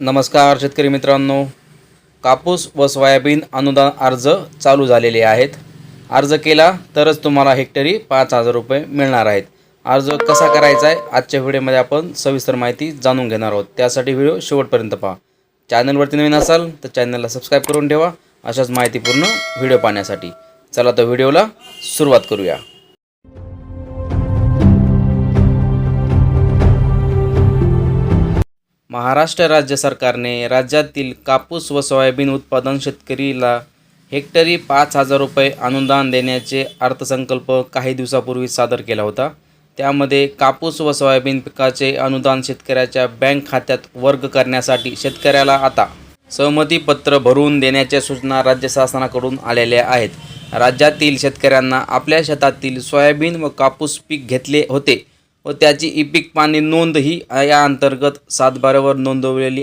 नमस्कार शेतकरी मित्रांनो, कापूस व सोयाबीन अनुदान अर्ज चालू झालेले आहेत. अर्ज केला तरच तुम्हाला हेक्टरी 5,000 रुपये मिळणार आहेत. अर्ज कसा करायचा आहे आजच्या व्हिडिओमध्ये आपण सविस्तर माहिती जाणून घेणार आहोत. त्यासाठी व्हिडिओ शेवटपर्यंत पहा. चॅनलवरती नवीन असाल तर चॅनलला सबस्क्राईब करून ठेवा अशाच माहितीपूर्ण व्हिडिओ पाहण्यासाठी. चला तर व्हिडिओला सुरुवात करूया. महाराष्ट्र राज्य सरकारने राज्यातील कापूस व सोयाबीन उत्पादन शेतकरीला हेक्टरी 5,000 रुपये अनुदान देण्याचे अर्थसंकल्प काही दिवसापूर्वी सादर केला होता. त्यामध्ये कापूस व सोयाबीन पिकाचे अनुदान शेतकऱ्याच्या बँक खात्यात वर्ग करण्यासाठी शेतकऱ्याला आता सहमतीपत्र भरून देण्याच्या सूचना राज्य शासनाकडून आलेल्या आहेत. राज्यातील शेतकऱ्यांना आपल्या शेतातील सोयाबीन व कापूस पीक घेतले होते व त्याची ई-पीक पाणी नोंद ही या अंतर्गत 7/12 नोंदवलेली